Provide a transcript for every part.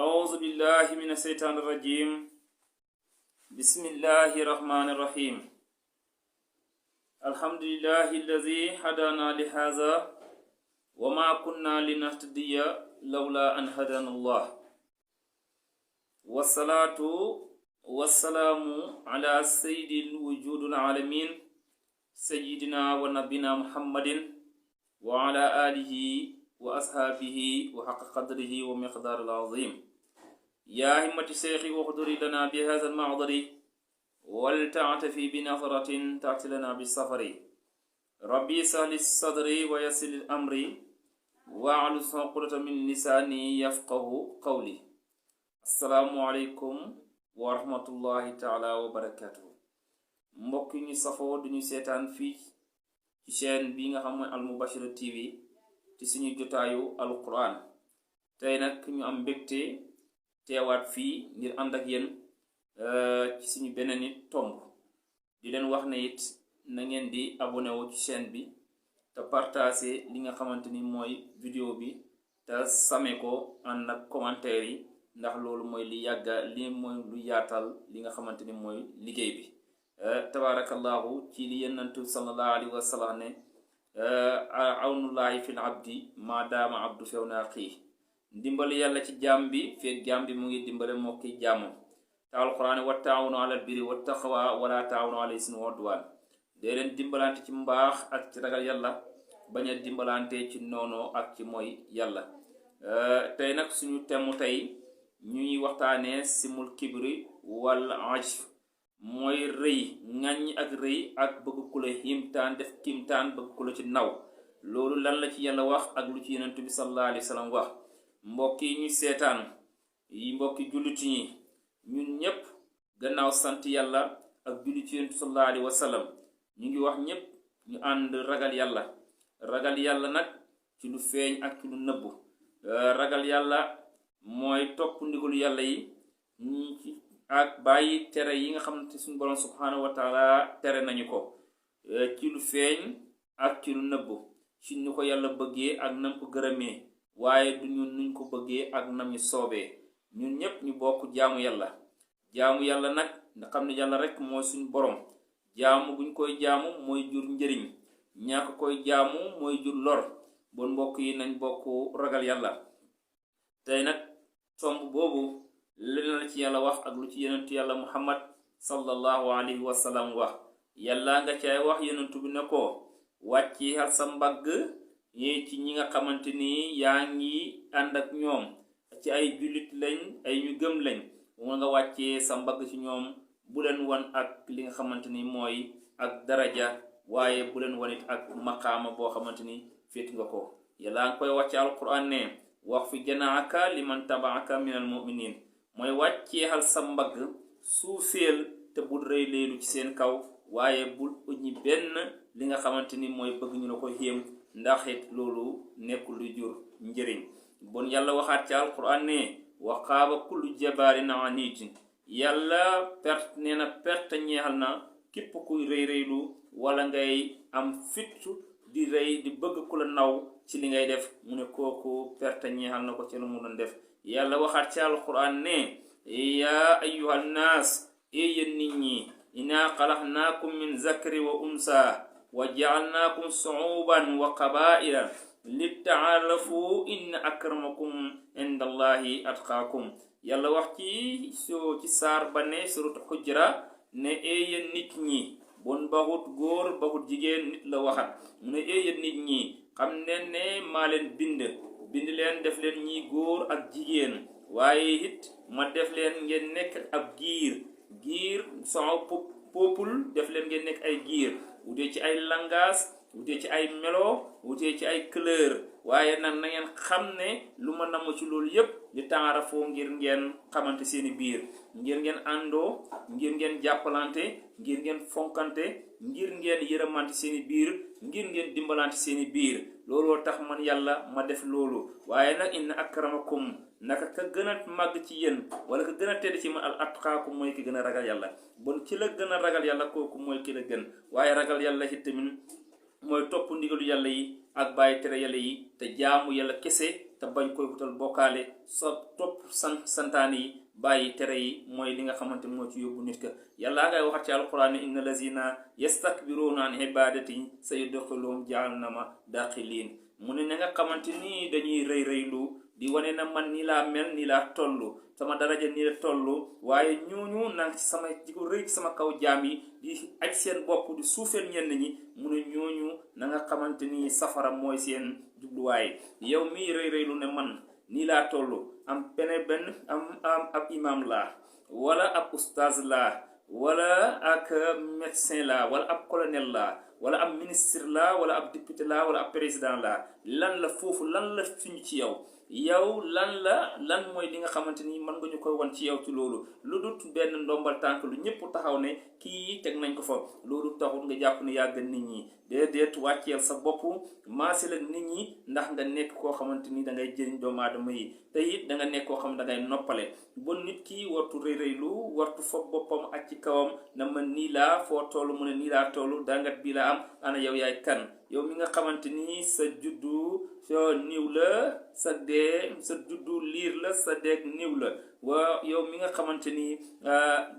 أعوذ بالله من الشيطان الرجيم. بسم الله الرحمن الرحيم. الحمد لله الذي هدانا لهذا وما كنا لنهتدي لولا أن هدانا الله. والصلاة والسلام على سيد الوجود العالمين سيدنا ونبينا محمد وعلى آله وأصحابه وحق قدره ومقدار العظيم. يا همة الشيخ واحضري لنا بهذا المعذر ولتعتفي بنظرة تأتي لنا بالسفر. ربي سهل الصدر ويسر الأمر واعلن عقدة من لساني يفقه قولي. السلام عليكم ورحمة الله تعالى وبركاته. mbokk ñu safoo duñu seetaan fii ci chaîne bi nga xam mooy Al Mubashir TV ci suñu jotaayu alquran. tey nag ñu am mbégte teewaat fii ngir ànd ak yéen ci suñu beneen it tomb di leen wax ne it na ngeen di abonné wu ci chaîne bi te partagé li nga xamante ni mooy vidéo bi te same ko ànd ak commentaire yi ndax loolu mooy li mooy lu yaatal li nga xamante ni mooy liggéey bi. tabarakallahu ci li yonent sallallahu alayhi wa sallam ne awnullahi fil abdi maadaama abdu few naa xii, ndimbali yàlla ci jaam bi feeg jaam bi mu ngi dimbale moo ki jaamam. te alquran wa taawunu alal birri wa taqwa wala taawunu alal ismi wa udwan. dee leen dimbalante ci mbaax ak ci ragal yàlla, bañ a dimbalante ci noonoo ak ci mooy yàlla. tey nag suñu temu tey ñuy waxtaanee simul kibri wal ajf, mooy rëy ŋàññ ak rëy ak bëgg ku la himtaan def kimtaan bëgg ku la ci naw. loolu lan la ci yàlla wax ak lu ci yonent bi sallallahu alayhi wa sallam wax. mbokk yi ñu seetaan yi mbokki jullit ñi ñun ñépp gannaaw sant yàlla ak jullit ci yonent bi sallallahu alayhi wa sallam ñu ngi wax ñépp ñu ànd ragal yàlla. ragal yàlla nag ci lu feeñ ak ci lu nëbbu. ragal yàlla mooy topp ndigalu yàlla yi ak bàyyi tere yi nga xam ne suñu borom subhanahu wa taala tere nañu ko ci lu feeñ ak ci lu nëbbu, ci ñu ko yàlla bëggee ak nam ko gërëmee, waaye du ñun nuñ ko bëggee ak nam ñu soobee. ñun ñépp ñu bokk jaamu yàlla nag nga xam ne yàlla rek mooy suñu borom. jaamu buñ koy jaamu mooy jur njëriñ, ñàkk koy jaamu mooy jur lor. bon mbokk yi nañ bokk ragal yàlla. tey nag tomb boobu leneen la ci yàlla wax ak lu ci yonent yàlla muhammad sallallahu alayhi wa sallam wax. yàlla nga caay wax yonent bi ne ko wàcci xal sa mbagg ci ñi nga xamante ni yaa ngi ànd ak ñoom ci ay jullit lañ, ay ñu gëm lañ. mu nga wàccee sa mbagg ci ñoom, bu leen wan ak li nga xamante ni mooy ak daraja, waaye bu leen wan it ak maqaama boo xamante ni féet nga ko. yàlla nga koy wàcce alquran ne wax fi janaaka liman tabaaka minal mu'minin, mooy wàcceexal sa mbagg suufeel te bul rëy leelu ci seen kaw, waaye bul uñi benn li nga xamante ni mooy bëgg ñu la ko xéem, ndax it loolu nekkul lu jur njëriñ. bon yàlla waxaat ci alquran ne wa xaaba kullu jabaarin anid, yàlla perte nee na perte ñeexal na képp kuy rëy rëylu wala ngay am fittu di rëy di bëgg ku la naw ci li ngay def. mu ne kooku perte ñeexal na ko ci lu mu doon def. yàlla waxaat ci alquran ne yaa ayyuhan naas, yéen nit ñi, inaa xalaxnaakum min zakari wa unsa wa jaalnaakum suuban wa qabaila litaarafu inna akramakum inda allahi atqaakum. yàlla wax ci saar ba ne suratu xujra ne yéen nit ñi, bon baxut góor baxut jigéen, nit la waxat. mu ne yéen nit ñi, xam ne maa leen bind leen def leen ñi góor ak jigéen, waaye it ma def leen ngeen nekk ab giir sama peuple, def leen ngeen nekk ay giir, wutee ci ay langage, wutee ci ay melo, wutee ci ay couleur. waaye nag na ngeen xam ne lu ma namm ci loolu yépp li taarafoo ngir ngeen xamante seeni biir, ngir ngeen àndoo, ngir ngeen jàppalante, ngir ngeen fonkante, ngir ngeen yërëmante seeni biir, ngir ngeen dimbalante seeni biir. looloo tax man yàlla ma def loolu. waaye nag inna akramakum, naka ka gën a màgg ci yéen wala ka gën a tedd ci man al atqaakum, mooy ki gën a ragal yàlla. bon ci la gën a ragal yàlla kooku mooy ki la gën. waaye ragal yàlla ci tamit mooy topp ndigalu yàlla yi ak bàyyi tere yàlla yi te jaamu yàlla kese te bañ koy wutal bokkaale sa topp santaane yi bàyyi tere yi mooy li nga xamante moo ci yóbbu nit ka yàlla ngay waxat ci alquran inna lazina yastakbiruna an ibadati sayudxiluhum jahannama daxilin mu ne ña nga xamante ni dañuy rëylu di wane na man ni laa mel ni laa toll sama daraja ni la toll waaye ñooñu nang ci sama di ko rëy ci sama kaw jaam yi di aj seen bopp di suufeel ñenn ñi mu ne ñooñu na nga xamante ni safara mooy seen jubluwaay yow mii rëylu ne man nii laa toll am benn am ab imam laa wala ab ustaz laa wala ak médecin laa wala ab colonel laa wala ab ministre laa wala ab député laa wala ab président laa lan la foofu lan la fiñ ci yow lan mooy li nga xamante ni mën nga ñu koy wan ci yow ci loolu lu dut benn ndombal tànk lu ñëpp taxaw ne kii teg nañ ko fa loolu taxul nga jàpp ne yàgg nit ñi déedéet wàcceel sa bopp maase la nit ñi ndax nga nekk koo xamante ni da ngay jëriñ doomu aadama yi te it da nga nekk koo xam da ngay noppale bon nit ki wartu rëylu wartu foog boppam ak ci kawam na man nii laa foo toll mu ne nii laa toll dangat bi la am ana yow yaay kan yow mi nga xamante ni sa juddu soo niw la sa dee sa juddu liir la sa deeg niw la waa yow mi nga xamante ni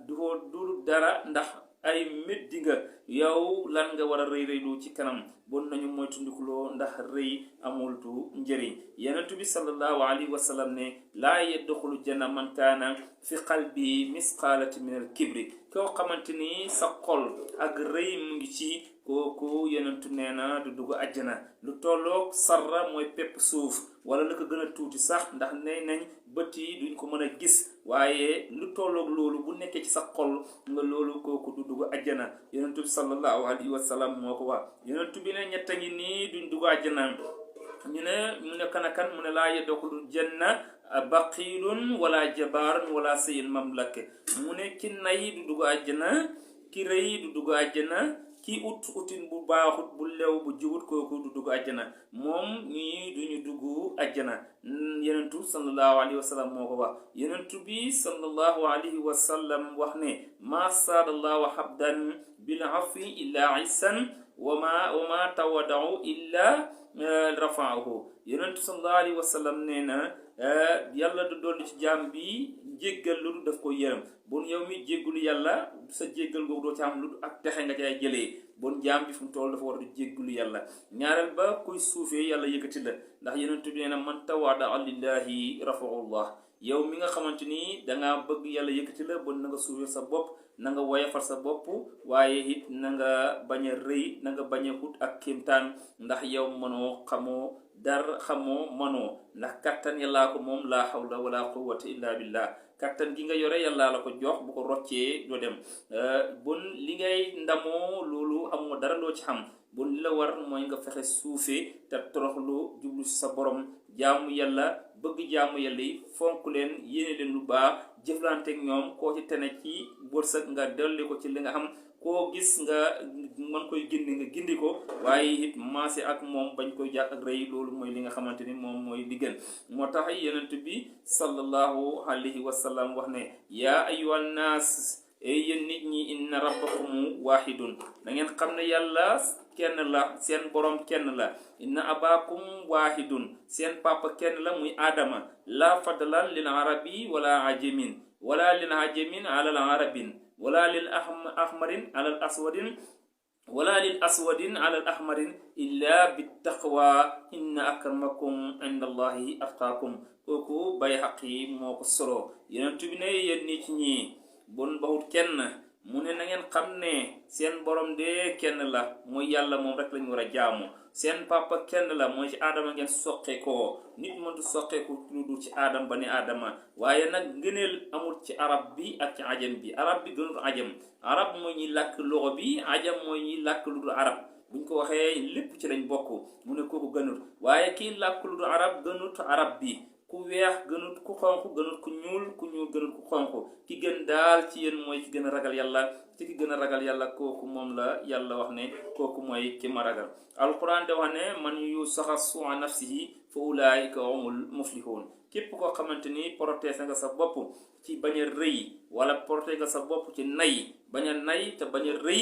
du dara ndax ay méddi nga yow lan nga war a rëylu ci kanam bon nañu moytundikuloo ndax rëy amultu njëriñ yenentu bi sallallahu alayhi wa sallam ne laa yadxulu janna man kaana fi qalbi misqaalati min al kibri koo xamante ni sa xol ak rëy mu ngi ci kooku yenentu nee na du dugg àjjana lu tolloog sarra mooy pepp suuf wala lu ko gën a tuuti sax ndax nee nañ bët yi duñ ko mën a gis waaye lu tolloog loolu bu nekkee ci sa xol nga loolu kooku du dugg àjjana yenentu bi sallallahu alayhi wa sallam moo ko wax yenentu bi ne ñett a ngi nii duñ dugg àjjana ñu ne mu ne kan mu ne laa yadxulu janna baqilun wala jabaarun wala sayil mamlake mu ne ki nay du dugg àjjana ki rëy du dugg àjjana ki utin bu baaxut bu lew bu jubut kooku du dugg àjjana moom ñii duñu dugg àjjana yenentu sallallahu alayhi wa sallam moo ko wax yenentu bi sallallahu alayhi wa sallam wax ne ma saadallahu habdan bil afwi illa isan wa ma tawadau illa rafaahu yenentu sallallahu alayhi wa sallam nee na yàlla du dolli ci jaam bi jéggal lu daf ko yërëm bon yow mi jéggulu yàlla sa jéggal googu doo ci am lu ak texe nga cay jëlee bon jaam bi fu mu toll dafa war di jéggulu yàlla ñaareel ba kuy suufee yàlla yëkkati la ndax yenentu bi nee na man tawaada lillahi rafaullah yow mi nga xamante ni dangaa bëgg yàlla yëkkati la bon na nga suufee sa bopp na nga woyafal sa bopp waaye it na nga bañ a rëy na nga bañ a xut ak kéemtaan ndax yow mënoo xamoo dara xamoo mënoo ndax kattan yàllaa ko moom laa hawla wala quwwata illa billah kattan gi nga yore yàllaa la ko jox bu ko roccee doo dem bon li ngay ndamoo loolu amoo dara loo ci xam bon li la war mooy nga fexe suufee te toroxlu jublu si sa borom jaamu yàlla bëgg jaamu yàlla yi fonk leen yéene leen lu baax jëflanteeg ñoom koo ci tene ci wërsëg nga dolli ko ci li nga xam koo gis nga mën koy gindi nga gindi ko waaye it maase ak moom bañ koy jàpp ak rëy loolu mooy li nga xamante ni moom mooy li gën moo tax yonent bi sallallahu alayhi wa sallam wax ne yaa ayyuhan naas yéen nit ñi inna rabbakum wahidun da ngeen xam ne yàlla kenn la seen borom kenn la inna abakum wahidun seen papa kenn la muy aadama la fadlan lil arabi wala ajamin wala lil ajamin ala al arabin wala lil ahmarin ala al aswadin wala lil aswadin ala al ahmarin illa bittaqwa inna akramakum inda allahi atqakum kooku Bayhaqi moo ko solo yonent bi ne yéen nit ñi bon baxut kenn mu ne na ngeen xam ne seen borom de kenn la mooy yàlla moom rek lañu war a jaamu seen papa kenn la mooy ci aadama ngeen soqeekoo nit mëntu soqeeku lu dul ci aadama ba ne aadama waaye nag ngëneel amul ci arab bi ak ci ajam bi arab bi gënul ajam arab mooy ñi làkk loxo bi ajam mooy ñi làkk lu dul arab buñ ko waxee lépp ci lañ bokk mu ne kooku gënul waaye kii làkk lu dul arab gënut arab bi ku weex gënut ku xonq gënut ku ñuul gënut ku xonq ki gën daal ci yéen mooy ki gën a ragal yàlla ci ki gën a ragal yàlla kooku moom la yàlla wax ne kooku mooy ki ma ragal alquran de wax ne man yu saxa su'a nafsihi fa ulaika humul muflihun képp koo xamante ni protéger nga sa bopp ci bañ a rëy wala protéger nga sa bopp ci nay bañ a nay te bañ a rëy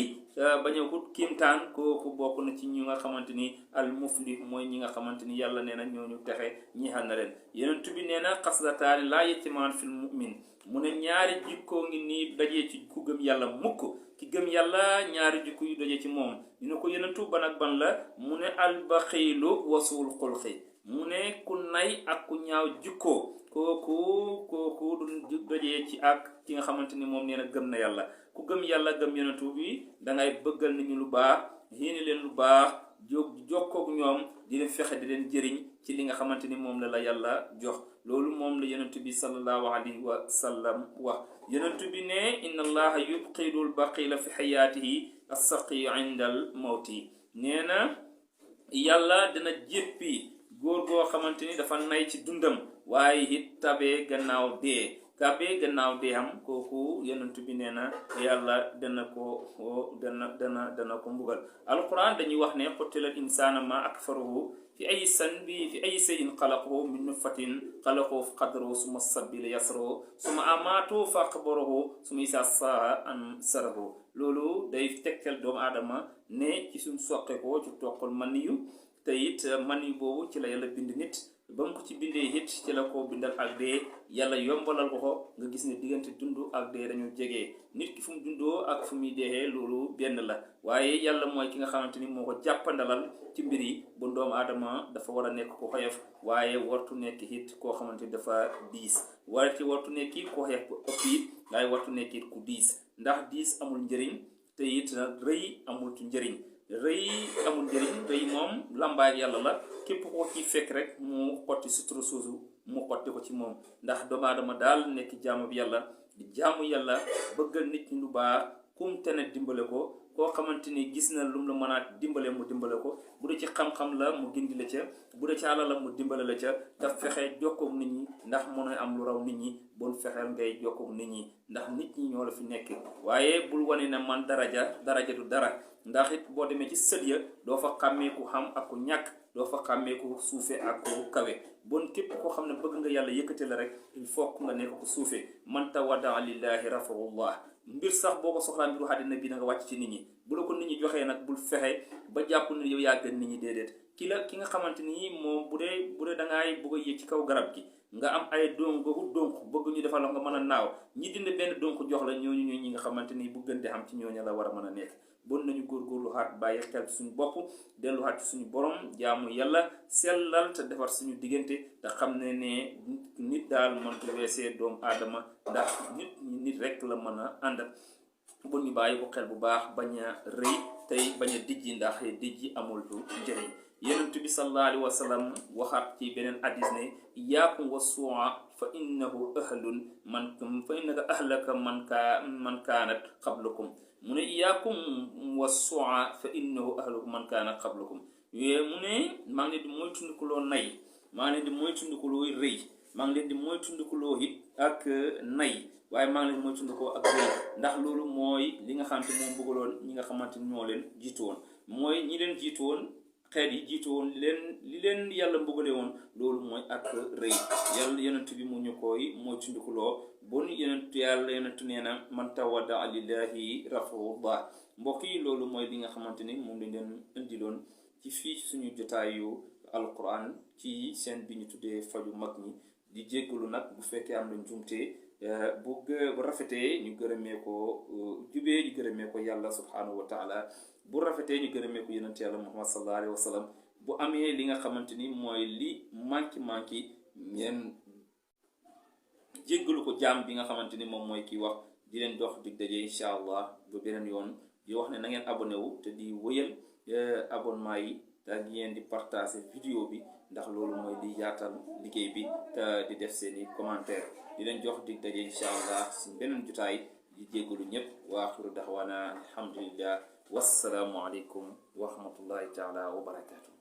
bañ a wut kiimtaan kooku bokk na ci ñi nga xamante ni al muflih mooy ñi nga xamante ni yàlla nee na ñooñu texe ñeexal na leen Yonent bi nee na xaslataani laa yatimaan fil mu'min mu ne ñaari jikkoo ngi nii dajee ci ku gëm yàlla mukk ki gëm yàlla ñaari jikko yu dajee ci moom ñu ne ko Yonentu ban ak ban la mu ne albaxiilu wasuul xulqi mu ne ku nay ak ku ñaaw jikkoo kooku du dajee ci ak ki nga xamante ni moom nee na gëm na yàlla ku gëm yàlla gëm Yonentu bi dangay bëggal nit ñi lu baax yéene leen lu baax jokkook ñoom di leen fexe di leen jëriñ ci li nga xamante ni moom la yàlla jox loolu moom la Yonent bi sallallahu alayhi wa sallam wax Yonent bi ne inna allaha yubqidul baqila fi xayaatihi as-saqi inda al mawti nee na yàlla dina jéppi góor goo xamante ni dafa nay ci dundam waaye it tabee gannaaw dee am kooku Yonent bi nee na yàlla dana ko mbugal alquran dañuy wax ne qutilal insaana ma akfarahu fi ay shay'in xalaqahu min nutfatin xalaqahu fa qaddarahu summa sabila yasrahu summa amaatu fa aqbarahu summa isaa saa ansarahu loolu day tegtal doomu aadama ne ci suñ soqe ko ci toqal maniyu te it maniyu boobu ci la yàlla bind nit ba mu ko ci bindee it ci la ko bindal ak dee yàlla yombalal ko nga gis ne diggante dund ak dee dañu jege nit ki fu mu dundoo ak fu muy deexee loolu benn la waaye yàlla mooy ki nga xamante ni moo ko jàppandalal ci mbir yi ba doomu aadama dafa war a nekk ko xoyof waaye wartu nekk it koo xamante ni dafa diis wartu nekk it ko xoyof bu ëpp it waaye wartu nekk it ku diis ndax diis amul njëriñ te it rëy amul ci njëriñ rëy moom lambaay yàlla la képp koo ci fekk rek mu xotti sutura soosu mu xotti ko ci moom ndax doomu aadama daal nekk jaamu bi yàlla di jaamu yàlla bëggal nit ñi lu baax kum te ne dimbale ko koo xamante ni gis na lum la mën a dimbale mu dimbale ko bu dee ci xam-xam la mu gindi la ca bu dee ci alal la mu dimbale la ca daf fexe jokkoog nit ñi ndax mën a am lu raw nit ñi bon fexeel ngay jokkoog nit ñi ndax nit ñi ñoo la fi nekk waaye bul wane ne man daraja du dara ndax it boo demee ci sët ya doo fa xàmmee ku xam ak ku ñàkk doo fa xàmmee ku suufe ak ku kawe bon képp koo xam ne bëgg nga yàlla yëkkate la rek il faut nga nekk ku suufe man tawaddaa lillahi rafa'ullah mbir sax boo ko soxlaa mbiru àddina bi na nga wàcc ci nit ñi bu la ko nit ñi joxee nag bul fexe ba jàpp ne yow yaa gën nit ñi déedéet ki nga xamante ni moom bu dee dangaay bëgg a yéeg ci kaw garab gi nga am ay donk bëgg ñu defal la nga mën a naaw ñi dind benn donk jox la ñooñu ñi nga xamante ni bu gën di xam ci ñooñu la war a mën a nekk bon nañu góorgóorlu xaat bàyyi xel suñu bopp dellu xaat ci suñu borom jaamu yàlla sellal te defar suñu diggante te xam ne nit daal mëntu weesee doomu aadama ndax nit rek la mën a àndal bon ñu bàyyi ko xel bu baax bañ a rëy tey bañ a dijji ndax dijji amul du njëriñ Yonent bi sallallahu alayhi wa sallam waxaat ci beneen hadis ne iyaakum wa su'a fa innaka ahlaka man kaanat qablakum mu ne iyaakum wa su'a fa innahu ahlaka man kaanat qablakum mu ne maa ngi leen di moytandikuloo nay maa ngi leen di moytandikuloo rëy maa ngi leen di moytandikuloo it ak nay waaye maa ngi leen moytandikoo ak rëy ndax loolu mooy li nga xamante moom bëggaloon ñi nga xamante ñoo leen jiitu woon mooy ñi leen jiitu woon xeet yi jiitu woon li leen yàlla mbëggale woon loolu mooy ak rëy yàlla Yonent bi mu ñu koy moytandikuloo bon Yonent nee na man tawaddaa lillahi rafa'ullah mbokk yi loolu mooy li nga xamante ni moom lañ leen indiloon ci fii suñu jotaayu alquran ci seen bi ñu tuddee faju mag ñi di jéggalu nag bu fekkee am nañ jumte bu rafetee ñu gërëmee ko jubee ñu gërëmee ko yàlla subhanahu wa taala bu rafetee ñu gërëmee ko yonent yàlla muhammad sallallahu alayhi wa sallam bu amee li nga xamante ni mooy li manki ngeen jéggalu ko jaam bi nga xamante ni moom mooy kii wax di leen dox dig daje incha allah ba beneen yoon di wax ne na ngeen abonné wu te di wëyal abonnement yi te ngeen di partager vidéo bi ndax loolu mooy di yaatal liggéey bi te di def seeni commentaire di leen jox dig daje incha allah si beneen jotaay di jéggalu ñëpp wa axiru daxwaana alhamdulillah wassalaamu aleykum wa rahmatullahi taala wa barakatuh